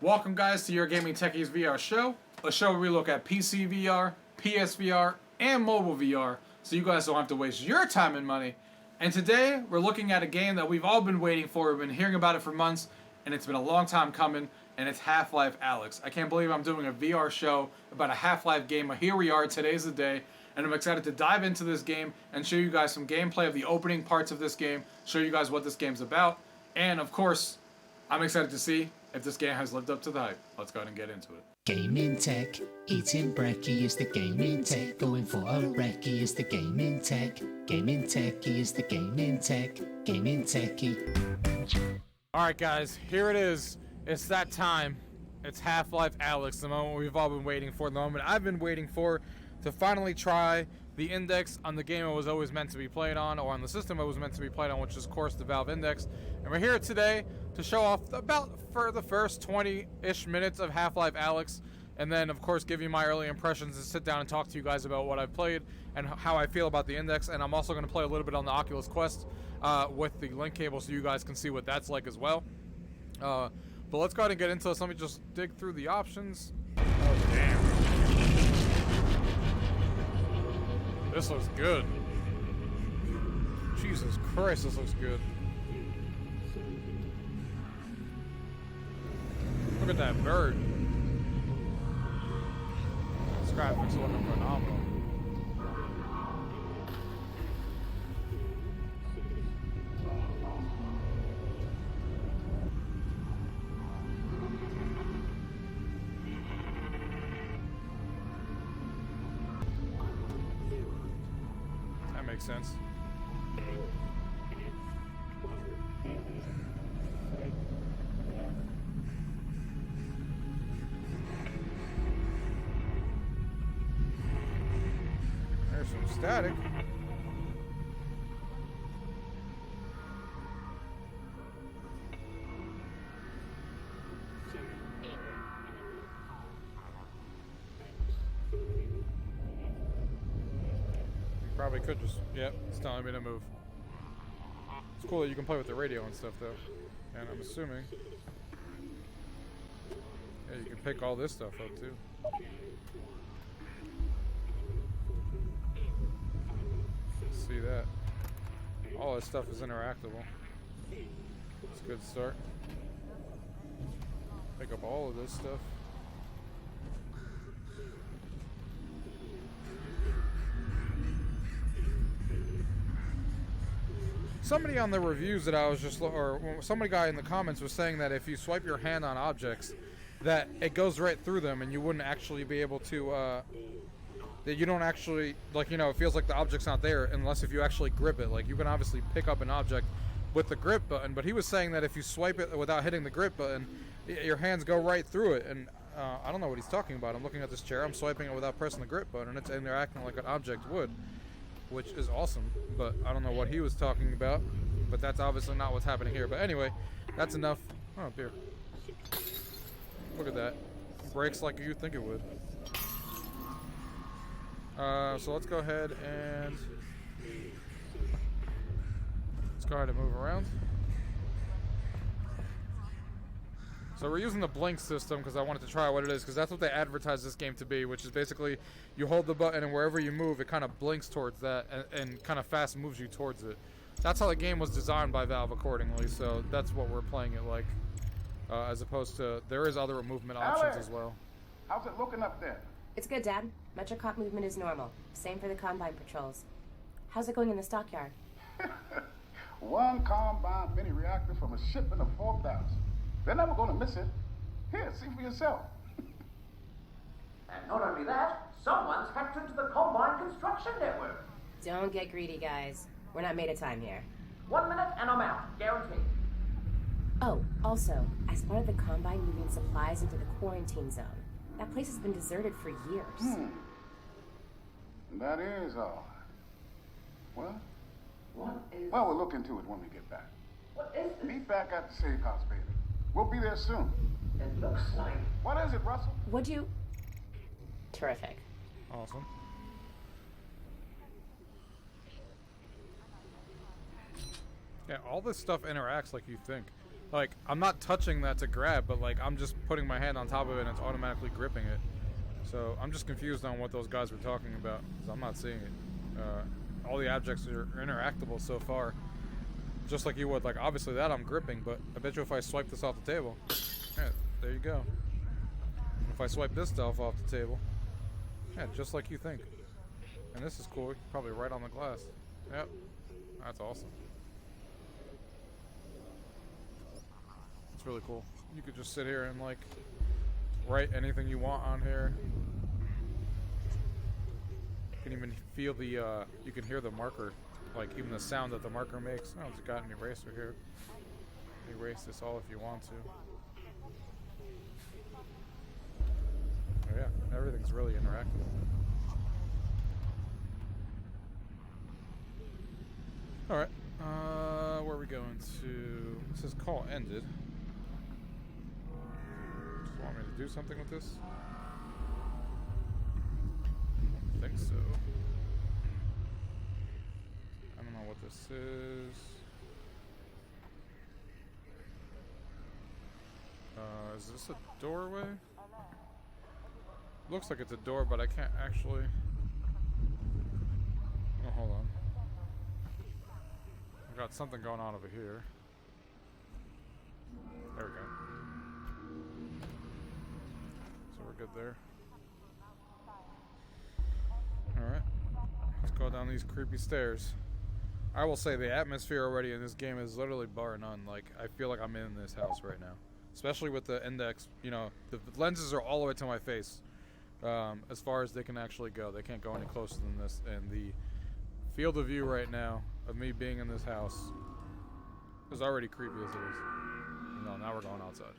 Welcome guys to your Gaming Techies VR show, a show where we look at PC VR, PSVR, and mobile VR, so you guys don't have to waste your time and money. And today, we're looking at a game that we've all been waiting for, we've been hearing about it for months, and it's been a long time coming, and it's Half-Life Alyx. I can't believe I'm doing a VR show about a Half-Life game, but here we are, today's the day, and I'm excited to dive into this game and show you guys some gameplay of the opening parts of this game, show you guys what this game's about, and of course, I'm excited to see if this game has lived up to the hype. Let's go ahead and get into it. Gaming tech, eating brekkie is the gaming tech. Going for a recce is the gaming tech. Gaming techie is the gaming tech. Gaming techie. Alright guys, here it is. It's that time. It's Half-Life Alyx, the moment we've all been waiting for, the moment I've been waiting for to finally try the index on the game it was always meant to be played on, or on the system it was meant to be played on, which is of course the Valve Index. And we're here today to show off about for the first 20-ish minutes of Half-Life Alyx, and then of course give you my early impressions and sit down and talk to you guys about what I've played and how I feel about the index. And I'm also going to play a little bit on the Oculus Quest with the link cable so you guys can see what that's like as well. But let's go ahead and get into this. Let me just dig through the options. Oh damn. This looks good. Jesus Christ, this looks good. Look at that bird. This graphics are looking phenomenal. That makes sense. There's some static. Probably could just, yep, it's telling me to move. It's cool that you can play with the radio and stuff though. And I'm assuming, yeah, you can pick all this stuff up too. See that? All this stuff is interactable. It's a good start. Pick up all of this stuff. Somebody on the reviews that I was just, or somebody guy in the comments was saying that if you swipe your hand on objects, that it goes right through them and you wouldn't actually be able to, that you don't actually, like, you know, it feels like the object's not there unless if you actually grip it. Like, you can obviously pick up an object with the grip button, but he was saying that if you swipe it without hitting the grip button, your hands go right through it. And I don't know what he's talking about. I'm looking at this chair, I'm swiping it without pressing the grip button, and it's interacting like an object would, which is awesome. But I don't know what he was talking about, but that's obviously not what's happening here. But anyway, that's enough. Oh, beer. Look at that. Brakes like you think it would. So let's go ahead and move around. So we're using the blink system because I wanted to try what it is, because that's what they advertise this game to be, which is basically you hold the button and wherever you move, it kind of blinks towards that and kind of fast moves you towards it. That's how the game was designed by Valve accordingly, so that's what we're playing it like. As opposed to, there is other movement options as well. How's it looking up there? It's good, Dad. Metrocop movement is normal. Same for the Combine patrols. How's it going in the stockyard? One Combine mini reactor from a shipment of 4,000. They're never going to miss it. Here, see for yourself. And not only that, someone's hacked into the Combine construction network. Don't get greedy, guys. We're not made of time here. 1 minute and I'm out, guaranteed. Oh, also, I spotted the Combine moving supplies into the quarantine zone. That place has been deserted for years. That is all. Well, What is... we'll look into it when we get back. What is this? Meet back at the safe house, baby. We'll be there soon. It looks like... What is it, Russell? Would you... Terrific. Awesome. Yeah, all this stuff interacts like you think. Like, I'm not touching that to grab, but like I'm just putting my hand on top of it and it's automatically gripping it. So I'm just confused on what those guys were talking about, because I'm not seeing it. All the objects are interactable so far, just like you would. Like, obviously that I'm gripping, but I bet you if I swipe this off the table, yeah, there you go. If I swipe this stuff off the table, yeah, just like you think. And this is cool, probably right on the glass. Yep, that's awesome. It's really cool. You could just sit here and like write anything you want on here. You can even feel the, you can hear the marker, like even the sound that the marker makes. Oh, it's got an eraser here. Erase this all if you want to. Oh yeah, everything's really interactive. Alright, where are we going to? It says call ended. Just want me to do something with this? I don't think so. I don't know what this is. Is this a doorway? Looks like it's a door, but I can't actually... Oh, hold on. I've got something going on over here. There we go. So we're good there. Alright. Let's go down these creepy stairs. I will say the atmosphere already in this game is literally bar none. Like, I feel like I'm in this house right now. Especially with the index, you know, the lenses are all the way to my face. As far as they can actually go. They can't go any closer than this. And the field of view right now of me being in this house is already creepy as it is. No, now we're going outside.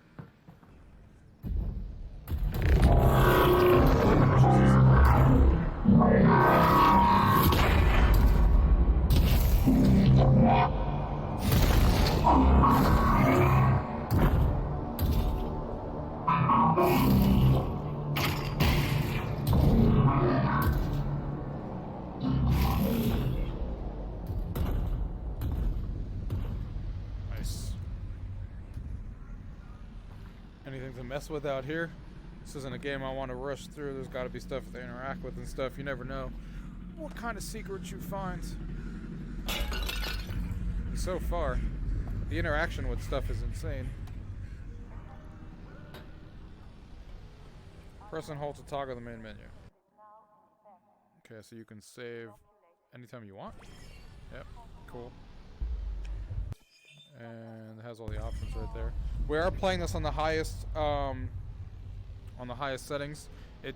Nice. Anything to mess with out here? This isn't a game I want to rush through. There's got to be stuff to interact with and stuff. You never know what kind of secrets you find. And so far, the interaction with stuff is insane. Press and hold to toggle the main menu. Okay, so you can save anytime you want. Yep, cool. And it has all the options right there. We are playing this on the highest settings. It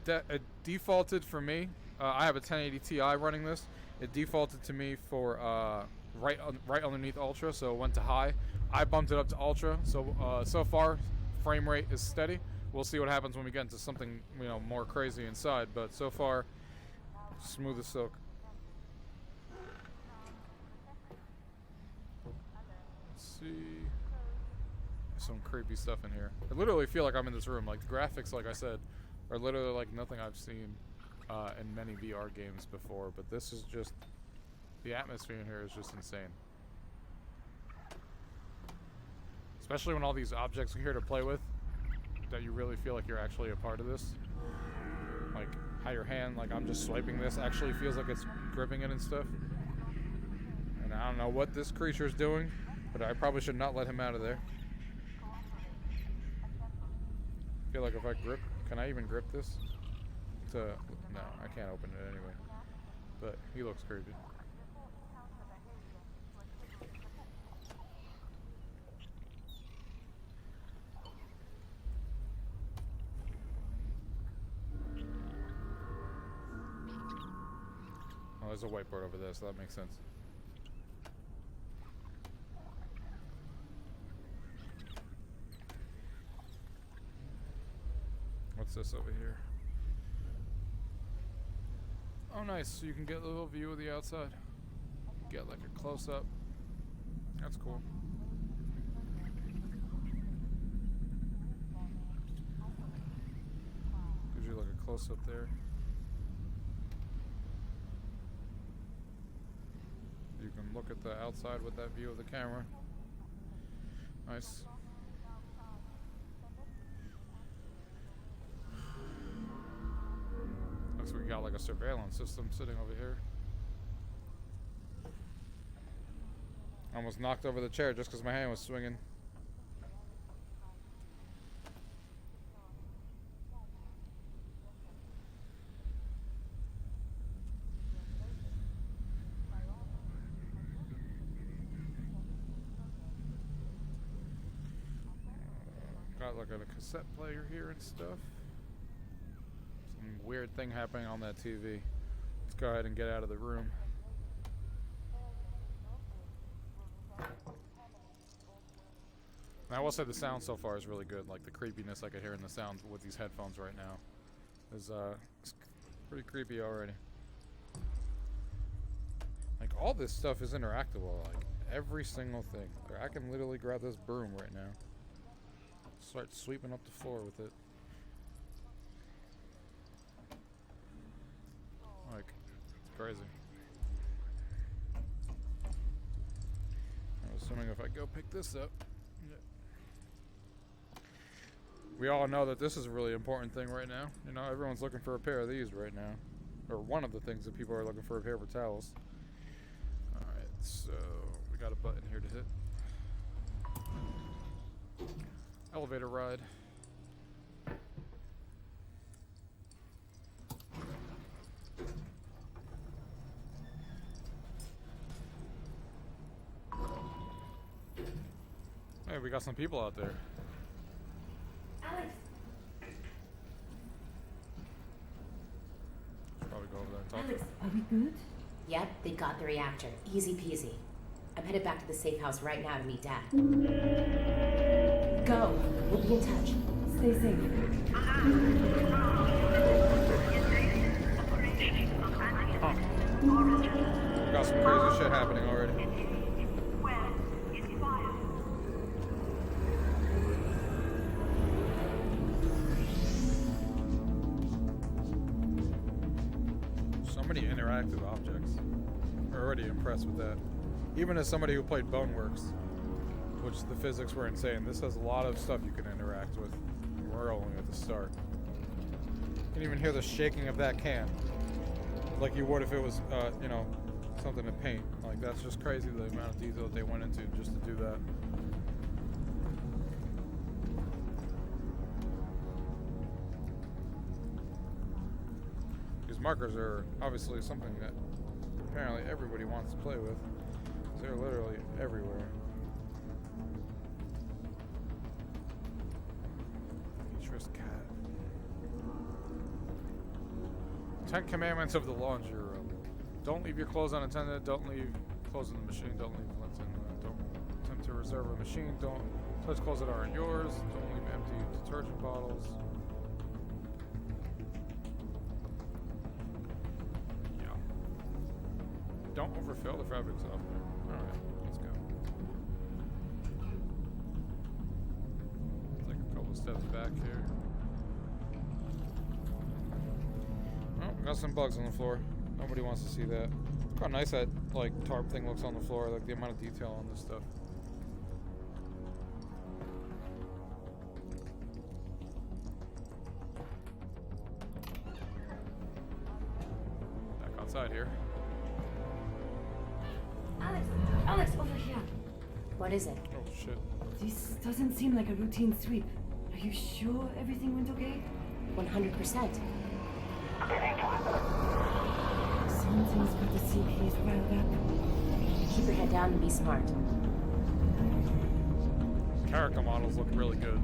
defaulted for me. I have a 1080 Ti running this. It defaulted to me for right underneath Ultra, so it went to high. I bumped it up to Ultra, so so far frame rate is steady. We'll see what happens when we get into something, you know, more crazy inside. But so far, smooth as silk. Let's see. There's some creepy stuff in here. I literally feel like I'm in this room. Like, the graphics, like I said, are literally like nothing I've seen in many VR games before. But this is just, the atmosphere in here is just insane. Especially when all these objects are here to play with, that you really feel like you're actually a part of this. Like, how your hand, like I'm just swiping this, actually feels like it's gripping it and stuff. And I don't know what this creature is doing, but I probably should not let him out of there. I feel like if I grip, can I even grip this? No, I can't open it anyway. But he looks creepy. Oh, there's a whiteboard over there, so that makes sense. What's this over here? Oh, nice. So you can get a little view of the outside. Get like a close-up. That's cool. Gives you like a close-up there. You can look at the outside with that view of the camera. Nice. got like a surveillance system sitting over here. I almost knocked over the chair just because my hand was swinging. Got like a cassette player here and stuff. Some weird thing happening on that TV. Let's go ahead and get out of the room. And I will say the sound so far is really good. Like the creepiness I could hear in the sound with these headphones right now is it's pretty creepy already. Like all this stuff is interactable. Like every single thing. Like, I can literally grab this broom right now. Start sweeping up the floor with it. Like, it's crazy. I'm assuming if I go pick this up. Yeah. We all know that this is a really important thing right now. You know, everyone's looking for a pair of these right now. Or one of the things that people are looking for, a paper towels. Alright, so we got a button here to hit. Elevator ride. Hey, we got some people out there. Alex! Should probably go over there and talk. Alex! Are we good? Yep, they got the reactor. Easy peasy. I'm headed back to the safe house right now to meet Dad. Go! We'll be in touch. Stay safe. We got some crazy shit happening already. So many interactive objects. We're already impressed with that. Even as somebody who played Boneworks, which the physics were insane, this has a lot of stuff you can interact with. We're only at the start. You can even hear the shaking of that can, like you would if it was, you know, something to paint. Like that's just crazy the amount of detail that they went into just to do that. These markers are obviously something that apparently everybody wants to play with. They're literally everywhere. Beatrice Cat. 10 commandments of the laundry room. Don't leave your clothes unattended. Don't leave clothes in the machine. Don't leave lint in Don't attempt to reserve a machine. Don't touch clothes that aren't yours. Don't leave empty detergent bottles. Yeah. Don't overfill the fabric softener. Alright, let's go. Take a couple steps back here. Oh, got some bugs on the floor. Nobody wants to see that. Look how nice that like tarp thing looks on the floor, like the amount of detail on this stuff. Back outside here. Alex! Alex, over here! What is it? Oh shit. This doesn't seem like a routine sweep. Are you sure everything went okay? 100%. Something's got the CPs riled up. Keep your head down and be smart. Character models look really good.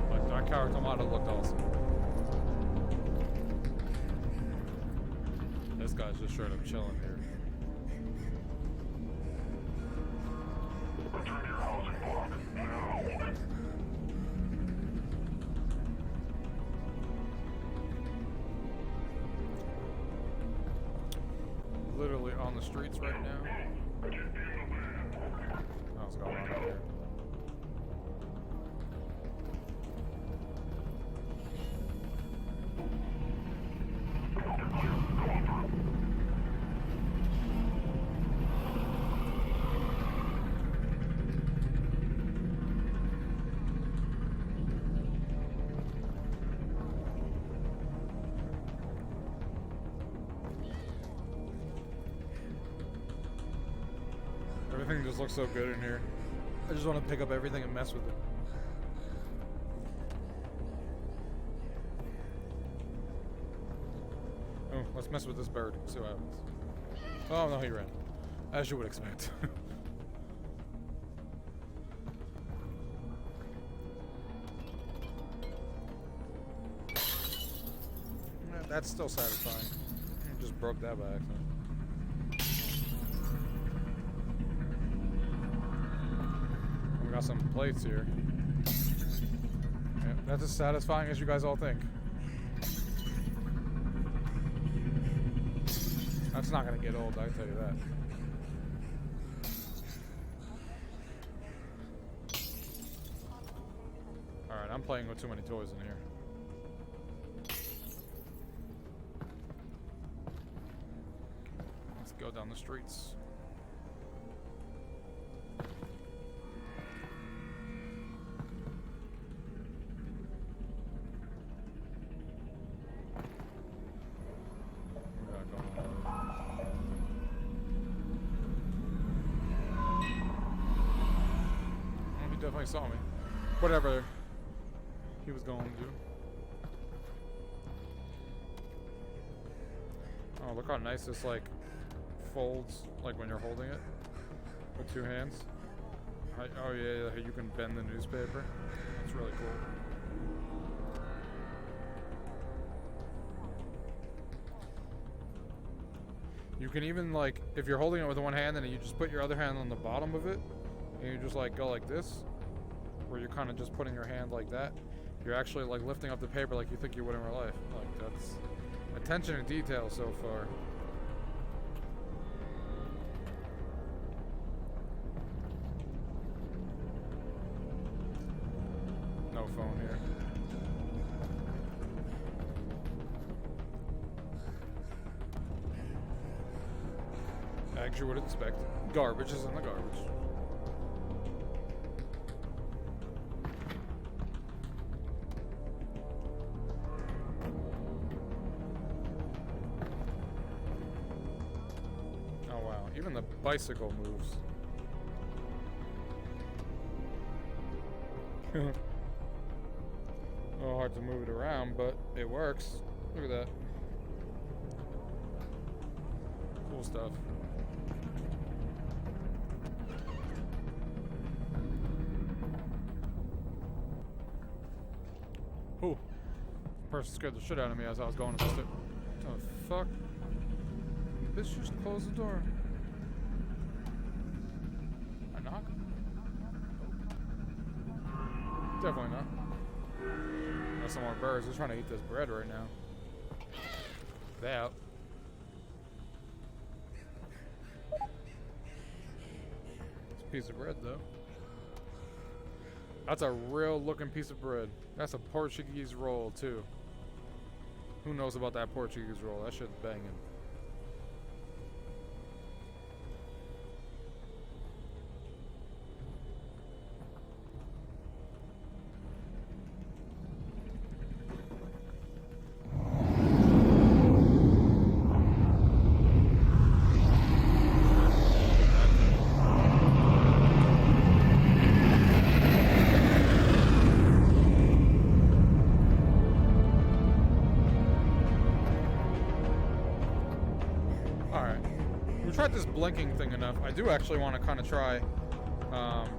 Like that character model looked awesome. This guy's just straight up chilling here. Literally on the streets right now. What's going on out here? Everything just looks so good in here. I just want to pick up everything and mess with it. Oh, let's mess with this bird. See what happens. Oh no, he ran. As you would expect. That's still satisfying. Just broke that by accident. We got some plates here. Yeah, that's as satisfying as you guys all think. That's not gonna get old, I can tell you that. Alright, I'm playing with too many toys in here. Let's go down the streets. Definitely saw me. Whatever he was going to do. Oh, look how nice this like folds, like when you're holding it with two hands. Oh yeah, you can bend the newspaper. That's really cool. You can even like, if you're holding it with one hand and you just put your other hand on the bottom of it, and you just like go like this, where you're kind of just putting your hand like that, you're actually like lifting up the paper like you think you would in real life. Like, that's attention to detail so far. No phone here. As you would expect. Garbage is in the garbage. Even the bicycle moves. Oh, hard to move it around, but it works. Look at that. Cool stuff. Ooh. Person scared the shit out of me as I was going to the oh, fuck. Bitch, just close the door. Knock? Definitely not. Got some more birds. They're trying to eat this bread right now. They out. It's a piece of bread though. That's a real looking piece of bread. That's a Portuguese roll too. Who knows about that Portuguese roll? That shit's banging. This blinking thing enough. I do actually want to kind of try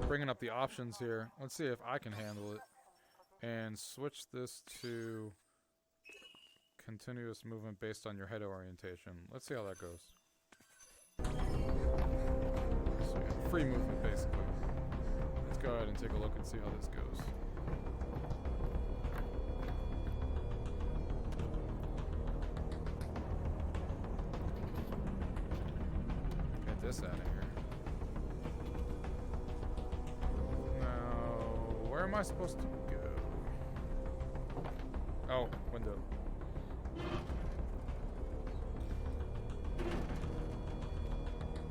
bringing up the options here. Let's see if I can handle it. And switch this to continuous movement based on your head orientation. Let's see how that goes. So yeah, free movement basically. Let's go ahead and take a look and see how this goes. This out of here. Now, where am I supposed to go? Oh, window.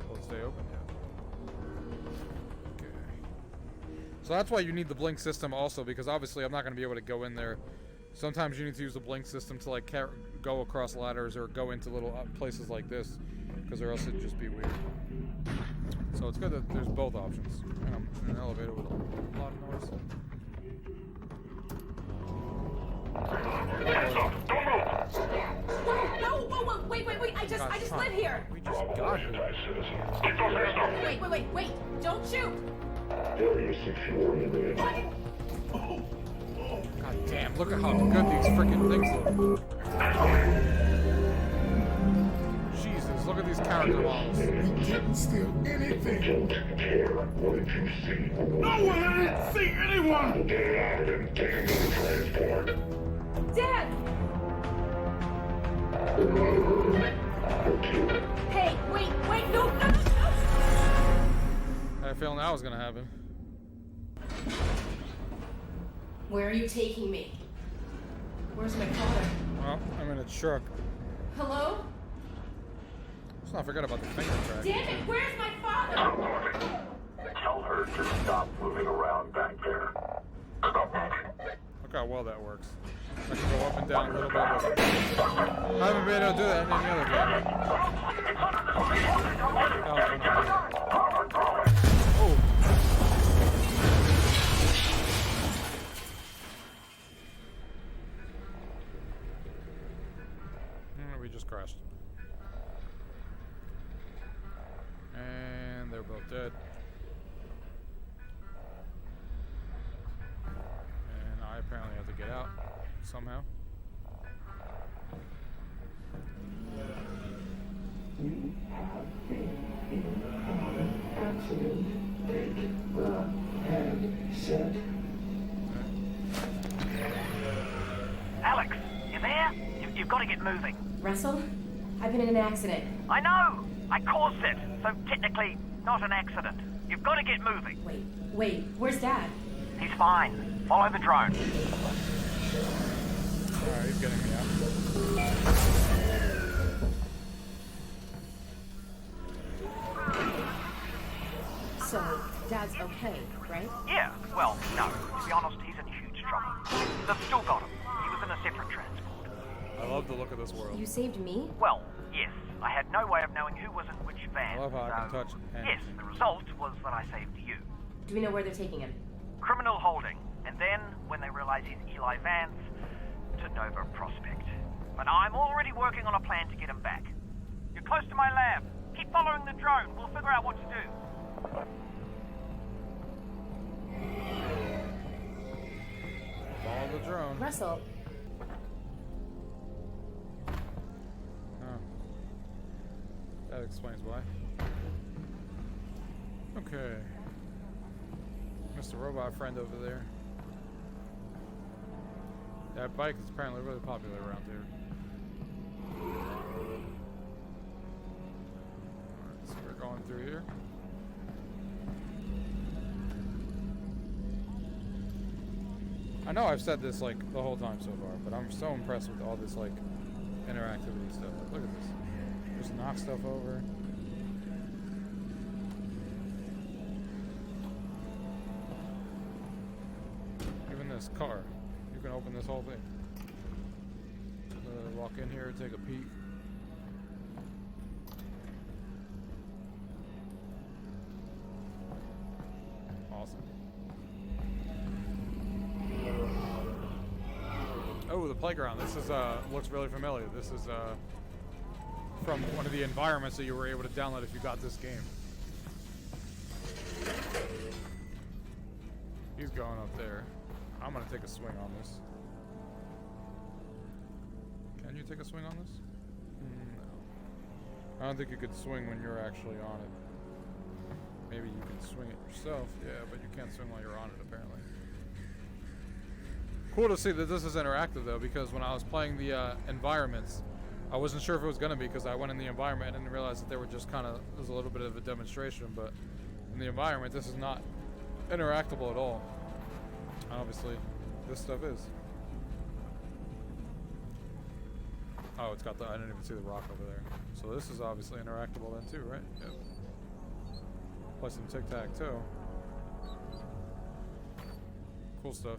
Will it stay open? Yeah. Okay. So that's why you need the blink system also, because obviously I'm not going to be able to go in there. Sometimes you need to use the blink system to like go across ladders or go into little places like this, because or else it'd just be weird. So it's good that there's both options. And I'm in an elevator with a lot of noise. Whoa, wait, I just live here. We just got here. Wait, don't shoot. God damn, look at how good these freaking things look. Jesus, look at these character models. We didn't steal anything. Don't care. What did you see? No one! I didn't see anyone! Get out and take me to transport. Dad! Hey, wait, no! I had a feeling that was gonna happen. Where are you taking me? Where's my father? Well, I'm in a truck. Hello? Let's not forget about the finger track. Damn it, where's my father? Tell her to stop moving around back there. Stop moving. Look how well that works. I can go up and down a little bit. I haven't been able to do that in any other game. Oh. We just crashed. And they're both dead. And I apparently have to get out somehow. Alex, you there? You've got to get moving. Russell? I've been in an accident. I know! I caused it, so technically not an accident. You've got to get moving. Wait, where's Dad? He's fine. Follow the drone. Alright, he's getting me out. So, Dad's okay, right? Yeah, well, no. To be honest, he's in huge trouble. They've still got him. He was in a separate transport. I love the look of this world. You saved me? Well, yes. I had no way of knowing who was in which van. I love how I can so, touch anything. Yes, the result was that I saved you. Do we know where they're taking him? Criminal holding. And then, when they realize he's Eli Vance, to Nova Prospect. But I'm already working on a plan to get him back. You're close to my lab. Keep following the drone. We'll figure out what to do. Follow the drone. Russell, Oh. That explains why. Okay. Mr. Robot friend over there. That bike is apparently really popular around here. Alright, so we're going through here. I know I've said this like the whole time so far, but I'm so impressed with all this like interactivity stuff. Look at this. Just knock stuff over. Even this car. You can open this whole thing. Walk in here, take a peek. Awesome. Oh, the playground. This is looks really familiar. This is from one of the environments that you were able to download if you got this game. He's going up there. I'm gonna take a swing on this. Can you take a swing on this? No. I don't think you could swing when you're actually on it. Maybe you can swing it yourself, yeah, but you can't swing while you're on it apparently. Cool to see that this is interactive though, because when I was playing the environments, I wasn't sure if it was going to be because I went in the environment and didn't realize that they were just kind of, it was a little bit of a demonstration, but in the environment this is not interactable at all. Obviously, this stuff is. Oh, it's got the, I didn't even see the rock over there. So this is obviously interactable then too, right? Yep. Play some tic-tac-toe. Cool stuff.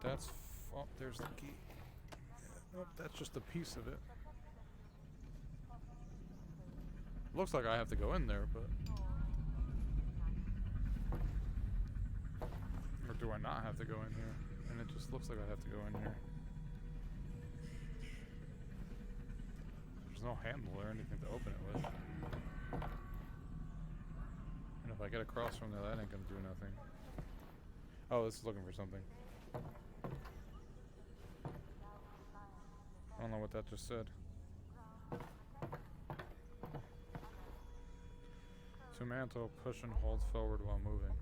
what that's... Oh, there's the key. Oh, that's just a piece of it. Looks like I have to go in there, but... Or do I not have to go in here? And it just looks like I have to go in here. There's no handle or anything to open it with. And if I get across from there, that ain't gonna do nothing. Oh, this is looking for something. I don't know what that just said. To mantle, push and hold forward while moving.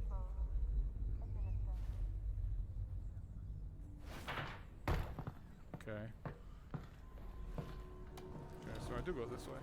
Okay. Okay, so I do go this way.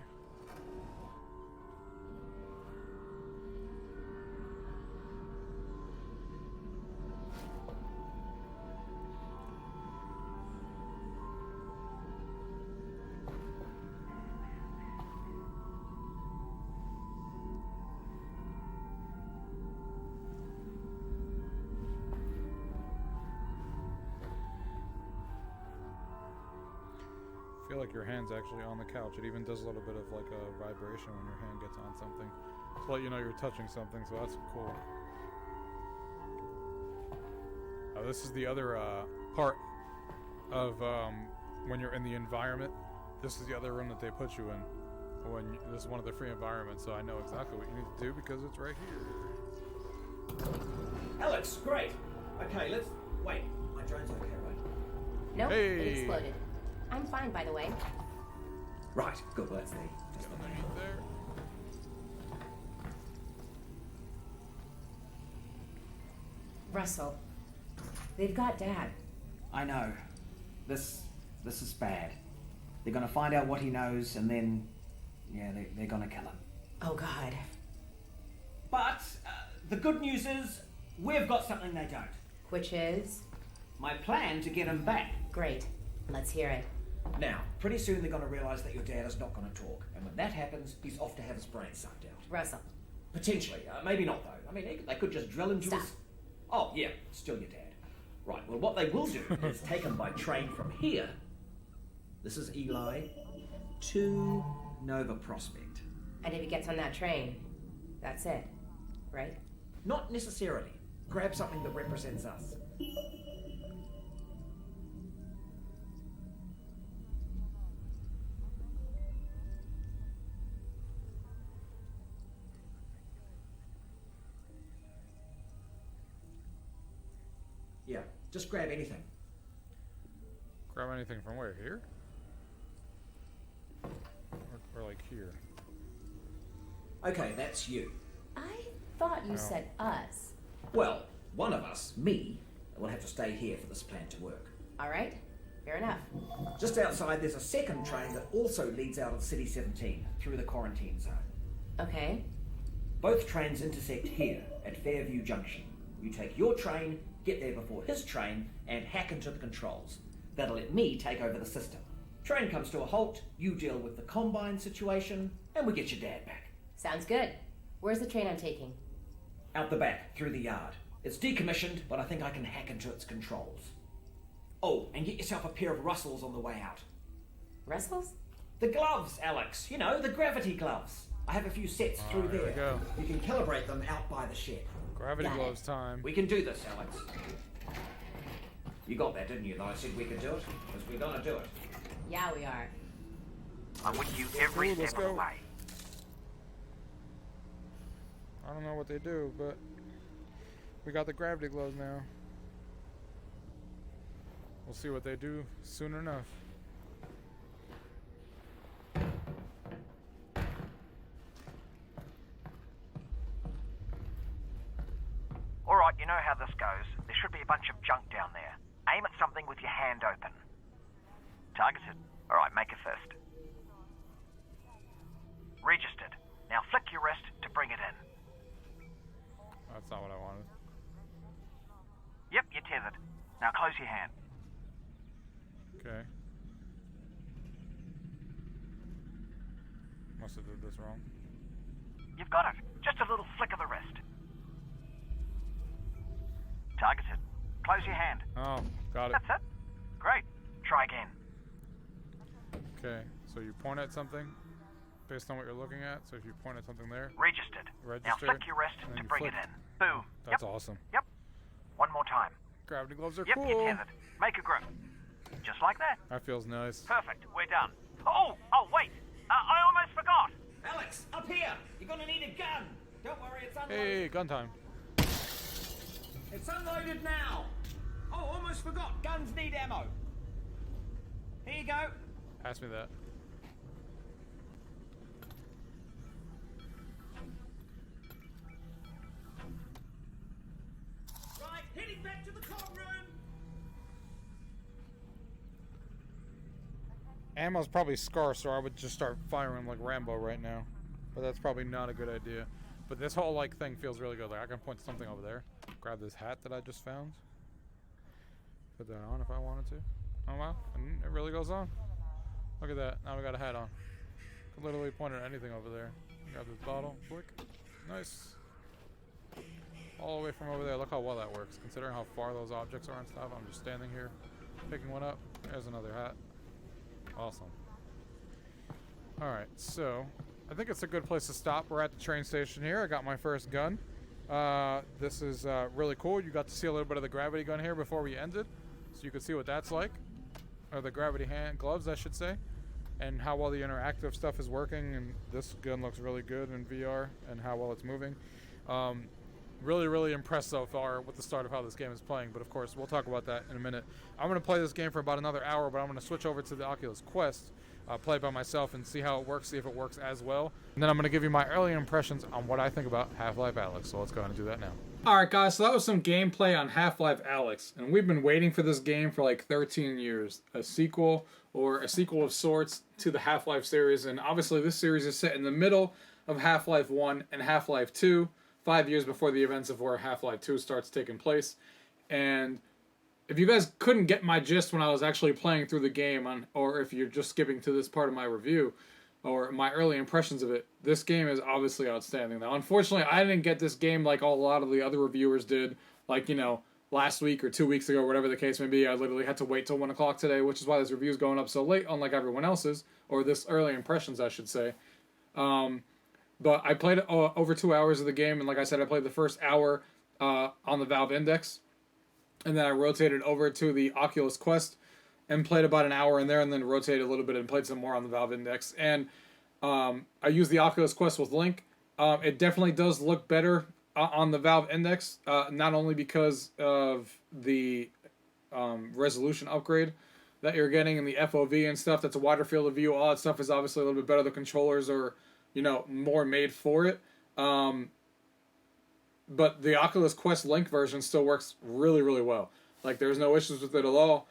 I feel like your hand's actually on the couch. It even does a little bit of like a vibration when your hand gets on something to let you know you're touching something, so that's cool. This is the other part of when you're in the environment. This is the other room that they put you in. This is one of the free environments, so I know exactly what you need to do because it's right here. Alex, great. Okay, let's... Wait, my drone's okay, right? Nope, Hey. it exploded. I'm fine, by the way. Right, good, well, that's the... Get underneath there. Russell, they've got Dad. I know. This is bad. They're gonna find out what he knows, and then... Yeah, they're gonna kill him. Oh, God. But, the good news is, we've got something they don't. Which is? My plan to get him back. Great. Let's hear it. Now, pretty soon they're gonna realise that your dad is not gonna talk, and when that happens, he's off to have his brain sucked out. Russell. Potentially. Maybe not, though. I mean, they could just drill into Stop. his... Oh, yeah, still your dad. Right, well, what they will do is take him by train from here. This is Eli to Nova Prospect. And if he gets on that train, that's it, right? Not necessarily. Grab something that represents us. Yeah, just grab anything. Grab anything from where? Here? Or like here? Okay, that's you. I thought you No. said us. Well, one of us, me, will have to stay here for this plan to work. All right, fair enough. Just outside, there's a second train that also leads out of City 17 through the quarantine zone. Okay. Both trains intersect here at Fairview Junction. You take your train, get there before his train, and hack into the controls. That'll let me take over the system. Train comes to a halt, you deal with the Combine situation, and we get your dad back. Sounds good. Where's the train I'm taking? Out the back, through the yard. It's decommissioned, but I think I can hack into its controls. Oh, and get yourself a pair of Russells on the way out. Russell's? The gloves, Alex. You know, the gravity gloves. I have a few sets through here there. we go. You can calibrate them out by the shed. Gravity Got it. gloves time. We can do this, Alex. You got that, didn't you, that I said we could do it? Because we're gonna do it. Yeah, we are. I'm with you every Let's step of the go. way. I don't know what they do, but we got the gravity gloves now. We'll see what they do soon enough. Alright, you know how this goes. There should be a bunch of junk down there. Aim at something with your hand open. Targeted. Alright, make a fist. Registered. Now flick your wrist to bring it in. That's not what I wanted. Yep, you're tethered. Now close your hand. Okay. Must have did this wrong. You've got it. Just a little flick of the wrist. Targeted. Close your hand. Oh, got it. Okay, so you point at something based on what you're looking at. So if you point at something there, Registered. Now register, flick your wrist and then to you bring flick. it in. Boom. That's awesome. Yep. One more time. Gravity gloves are Yep, cool. you're tethered. Make a grip. Just like that. That feels nice. Perfect. We're done. Oh, wait. I almost forgot. Alex, up here! You're gonna need a gun! Don't worry, it's unloaded. Hey, gun time. It's unloaded now! Oh, almost forgot. Guns need ammo. Here you go. Pass me that. Right, heading back to the courtroom! Ammo's probably scarce, or I would just start firing like Rambo right now. But that's probably not a good idea. But this whole like thing feels really good. Like I can point to something over there. Grab this hat that I just found. Put that on if I wanted to. Oh wow, and it really goes on. Look at that. Now we got a hat on. Could literally point at anything over there. Grab this bottle. Flick. Nice. All the way from over there. Look how well that works. Considering how far those objects are and stuff. I'm just standing here, picking one up. There's another hat. Awesome. Alright, so I think it's a good place to stop. We're at the train station here. I got my first gun. This is really cool. You got to see a little bit of the gravity gun here before we ended. So you could see what that's like. Or the gravity hand gloves, I should say. And how well the interactive stuff is working. And this gun looks really good in VR and how well it's moving. Really, really impressed so far with the start of how this game is playing. But of course, we'll talk about that in a minute. I'm going to play this game for about another hour, but I'm going to switch over to the Oculus Quest, play it by myself and see how it works, see if it works as well. And then I'm going to give you my early impressions on what I think about Half-Life Alyx. So let's go ahead and do that now. Alright guys, so that was some gameplay on Half-Life Alyx. And we've been waiting for this game for like 13 years. A sequel, or a sequel of sorts, to the Half-Life series. And obviously this series is set in the middle of Half-Life 1 and Half-Life 2. 5 years before the events of where Half-Life 2 starts taking place. And if you guys couldn't get my gist when I was actually playing through the game, or if you're just skipping to this part of my review, or my early impressions of it, this game is obviously outstanding. Now, unfortunately, I didn't get this game like a lot of the other reviewers did, like, you know, last week or 2 weeks ago, whatever the case may be. I literally had to wait till 1 o'clock today, which is why this review is going up so late, unlike everyone else's, or this early impressions, I should say. But I played over 2 hours of the game, and like I said, I played the first hour on the Valve Index, and then I rotated over to the Oculus Quest and played about an hour in there, and then rotated a little bit and played some more on the Valve Index. And I used the Oculus Quest with Link. It definitely does look better on the Valve Index, not only because of the resolution upgrade that you're getting and the FOV and stuff. That's a wider field of view. All that stuff is obviously a little bit better. The controllers are, you know, more made for it. But the Oculus Quest Link version still works really, really well. Like, there's no issues with it at all.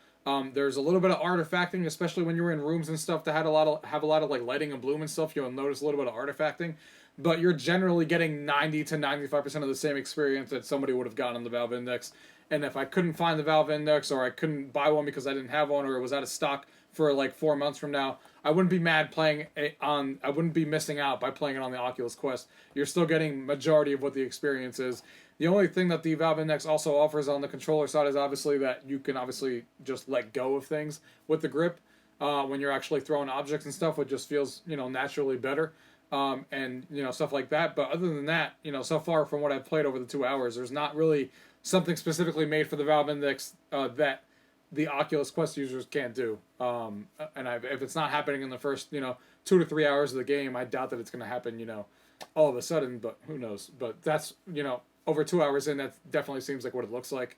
There's a little bit of artifacting, especially when you're in rooms and stuff that have a lot of like lighting and bloom and stuff. You'll notice a little bit of artifacting, but you're generally getting 90 to 95% of the same experience that somebody would have gotten on the Valve Index. And if I couldn't find the Valve Index, or I couldn't buy one because I didn't have one, or it was out of stock for like 4 months from now, I wouldn't be mad playing it on. I wouldn't be missing out by playing it on the Oculus Quest. You're still getting majority of what the experience is. The only thing that the Valve Index also offers on the controller side is obviously that you can obviously just let go of things with the grip when you're actually throwing objects and stuff, which just feels, you know, naturally better, and, you know, stuff like that. But other than that, you know, so far from what I've played over the 2 hours, there's not really something specifically made for the Valve Index that the Oculus Quest users can't do. If it's not happening in the first, you know, 2 to 3 hours of the game, I doubt that it's going to happen, you know, all of a sudden, but who knows. But that's, you know, over 2 hours in, that definitely seems like what it looks like.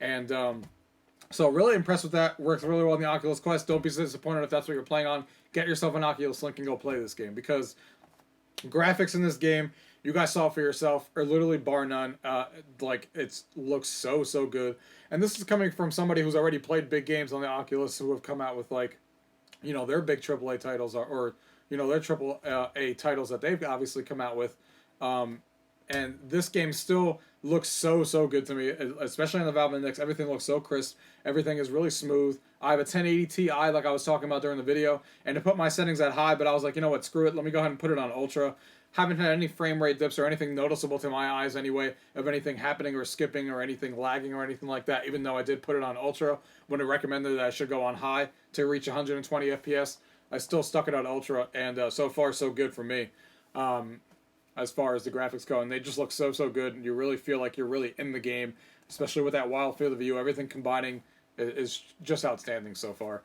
And so really impressed with that. Works really well in the Oculus Quest. Don't be disappointed if that's what you're playing on. Get yourself an Oculus Link and go play this game, because graphics in this game, you guys saw for yourself, are literally bar none. Like, it looks so, so good. And this is coming from somebody who's already played big games on the Oculus, who have come out with, like, you know, their big AAA titles, or you know, their AAA titles that they've obviously come out with. And this game still looks so, so good to me, especially on the Valve Index. Everything looks so crisp. Everything is really smooth. I have a 1080 Ti, like I was talking about during the video, and to put my settings at high, but I was like, you know what, screw it. Let me go ahead and put it on ultra. Haven't had any frame rate dips or anything noticeable to my eyes anyway, of anything happening or skipping or anything lagging or anything like that, even though I did put it on ultra when it recommended that I should go on high to reach 120 FPS. I still stuck it on Ultra, and so far so good for me. As far as the graphics go, and they just look so good, and you really feel like you're really in the game, especially with that wild field of view. Everything combining is just outstanding so far.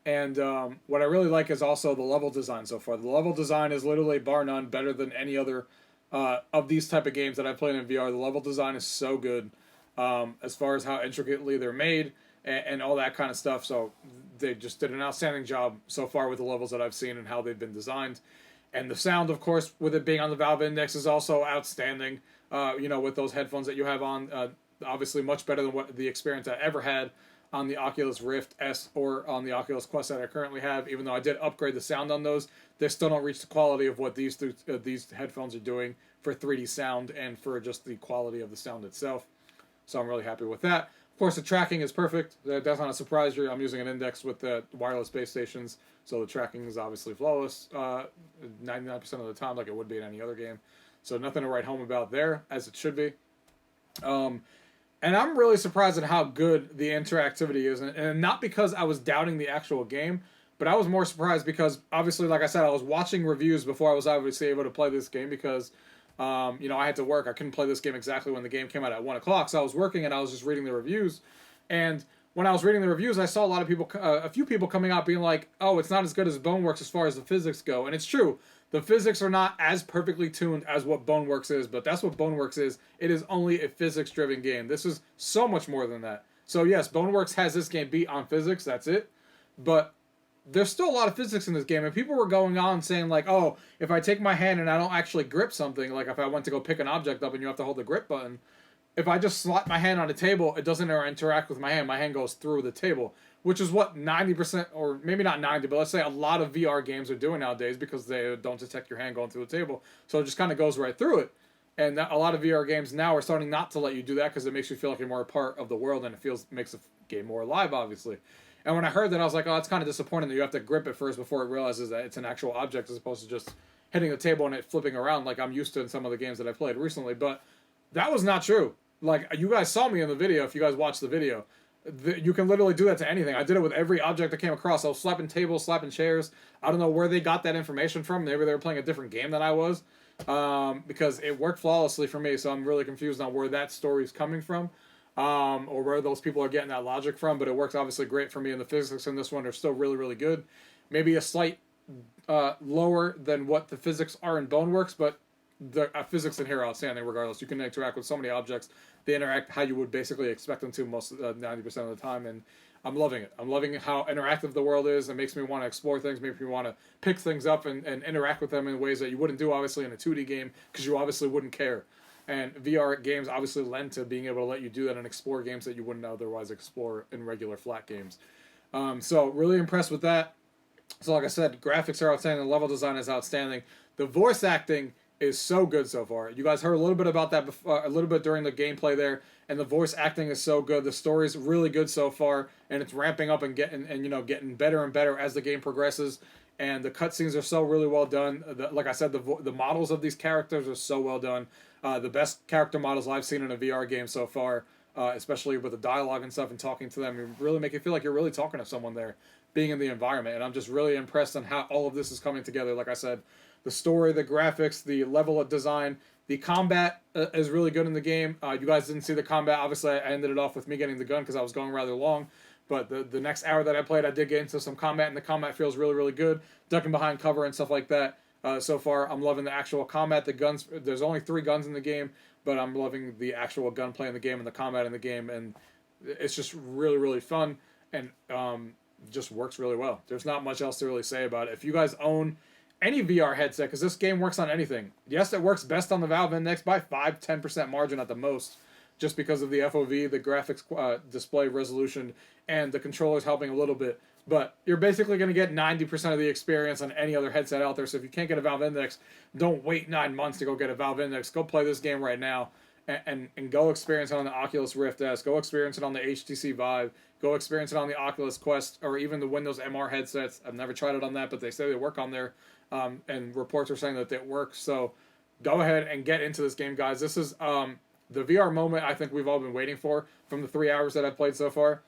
And what I really like is also the level design so far. The level design is literally bar none better than any other of these type of games that I've played in VR. The level design is so good as far as how intricately they're made and all that kind of stuff. So they just did an outstanding job so far with the levels that I've seen and how they've been designed. And the sound, of course, with it being on the Valve Index is also outstanding. With those headphones that you have on, obviously much better than what the experience I ever had on the Oculus Rift S or on the Oculus Quest that I currently have. Even though I did upgrade the sound on those, they still don't reach the quality of what these headphones are doing for 3D sound and for just the quality of the sound itself. So I'm really happy with that. Of course, the tracking is perfect. That's not a surprise. I'm using an Index with the wireless base stations, so the tracking is obviously flawless 99% of the time, like it would be in any other game. So nothing to write home about there, as it should be. And I'm really surprised at how good the interactivity is, and not because I was doubting the actual game, but I was more surprised because, obviously, like I said, I was watching reviews before I was obviously able to play this game because I had to work. I couldn't play this game exactly when the game came out at 1 o'clock, so I was working and I was just reading the reviews. And when I was reading the reviews, I saw a few people coming out being like, oh, it's not as good as Boneworks as far as the physics go. And it's true. The physics are not as perfectly tuned as what Boneworks is, but that's what Boneworks is. It is only a physics-driven game. This is so much more than that. So yes, Boneworks has this game beat on physics, that's it. But there's still a lot of physics in this game, and people were going on saying like, oh, if I take my hand and I don't actually grip something, like if I went to go pick an object up and you have to hold the grip button, if I just slap my hand on a table, it doesn't interact with my hand. My hand goes through the table, which is what 90%, or maybe not 90, but let's say a lot of VR games are doing nowadays because they don't detect your hand going through the table. So it just kind of goes right through it. And a lot of VR games now are starting not to let you do that because it makes you feel like you're more a part of the world and it makes the game more alive, obviously. And when I heard that, I was like, oh, it's kind of disappointing that you have to grip it first before it realizes that it's an actual object as opposed to just hitting the table and it flipping around like I'm used to in some of the games that I played recently. But that was not true. Like, you guys saw me in the video, if you guys watched the video. You can literally do that to anything. I did it with every object I came across. I was slapping tables, slapping chairs. I don't know where they got that information from. Maybe they were playing a different game than I was. Because it worked flawlessly for me, so I'm really confused on where that story's coming from. Or where those people are getting that logic from. But it works obviously great for me, and the physics in this one are still really, really good. Maybe a slight lower than what the physics are in Boneworks, but the physics in here are outstanding regardless. You can interact with so many objects. They interact how you would basically expect them to most 90% of the time, and I'm loving it. I'm loving how interactive the world is. It makes me want to explore things, makes me want to pick things up and interact with them in ways that you wouldn't do, obviously, in a 2D game, because you obviously wouldn't care. And VR games obviously lend to being able to let you do that and explore games that you wouldn't otherwise explore in regular flat games. So really impressed with that. So like I said, graphics are outstanding, the level design is outstanding. The voice acting is so good so far. You guys heard a little bit about that a little bit during the gameplay there, and the voice acting is so good. The story's really good so far, and it's ramping up and getting better and better as the game progresses. And the cutscenes are so really well done. Like I said, the models of these characters are so well done. The best character models I've seen in a VR game so far, especially with the dialogue and stuff and talking to them. You really make it feel like you're really talking to someone there, being in the environment. And I'm just really impressed on how all of this is coming together. Like I said, the story, the graphics, the level of design, the combat is really good in the game. You guys didn't see the combat. Obviously, I ended it off with me getting the gun because I was going rather long. But the next hour that I played, I did get into some combat, and the combat feels really, really good. Ducking behind cover and stuff like that. So far, I'm loving the actual combat. The guns, there's only 3 guns in the game, but I'm loving the actual gunplay in the game and the combat in the game. And it's just really, really fun and just works really well. There's not much else to really say about it. If you guys own any VR headset, because this game works on anything. Yes, it works best on the Valve Index by 5-10% margin at the most, just because of the FOV, the graphics display resolution, and the controllers helping a little bit. But you're basically going to get 90% of the experience on any other headset out there. So if you can't get a Valve Index, don't wait 9 months to go get a Valve Index. Go play this game right now and go experience it on the Oculus Rift S. Go experience it on the HTC Vive. Go experience it on the Oculus Quest or even the Windows MR headsets. I've never tried it on that, but they say they work on there. And reports are saying that it works. So go ahead and get into this game, guys. This is the VR moment I think we've all been waiting for from the 3 hours that I've played so far.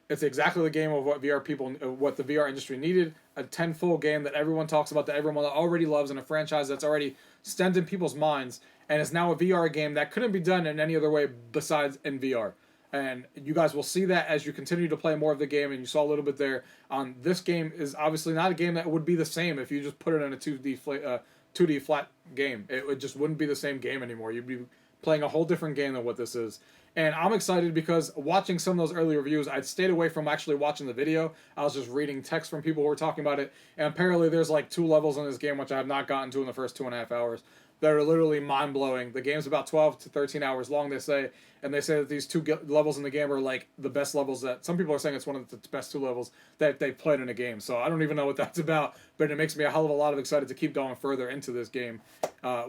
It's exactly the game of what what the VR industry needed. A tenfold game that everyone talks about, that everyone already loves, and a franchise that's already stemmed in people's minds, and is now a VR game that couldn't be done in any other way besides in VR. And you guys will see that as you continue to play more of the game, and you saw a little bit there. This game is obviously not a game that would be the same if you just put it in a 2D flat game. It just wouldn't be the same game anymore. You'd be playing a whole different game than what this is. And I'm excited because watching some of those early reviews, I'd stayed away from actually watching the video. I was just reading text from people who were talking about it. And apparently there's like 2 levels in this game, which I have not gotten to in the first 2.5 hours, that are literally mind-blowing. The game's about 12 to 13 hours long, they say. And they say that these 2 levels in the game are like the best levels that... Some people are saying it's one of the best 2 levels that they've played in a game. So I don't even know what that's about. But it makes me a hell of a lot of excited to keep going further into this game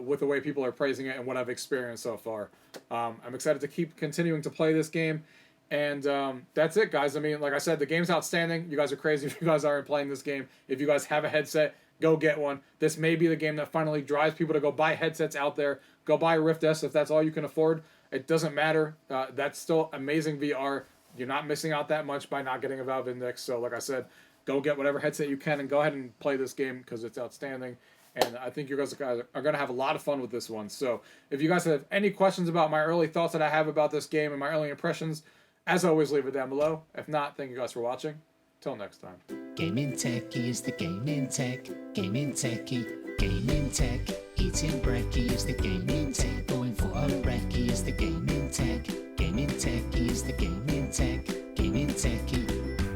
with the way people are praising it and what I've experienced so far. I'm excited to keep continuing to play this game. And that's it, guys. I mean, like I said, the game's outstanding. You guys are crazy if you guys aren't playing this game. If you guys have a headset, go get one. This may be the game that finally drives people to go buy headsets out there. Go buy a Rift S if that's all you can afford. It doesn't matter. That's still amazing VR. You're not missing out that much by not getting a Valve Index. So like I said, go get whatever headset you can and go ahead and play this game because it's outstanding. And I think you guys are going to have a lot of fun with this one. So if you guys have any questions about my early thoughts that I have about this game and my early impressions, as always, leave it down below. If not, thank you guys for watching. Till next time. Gaming Techie is the gaming tech. Gaming Techie. Gaming Tech. Eating brekkie is the gaming tech. Going for a recce is the gaming tech. Gaming Techie is the gaming tech. Gaming Techie.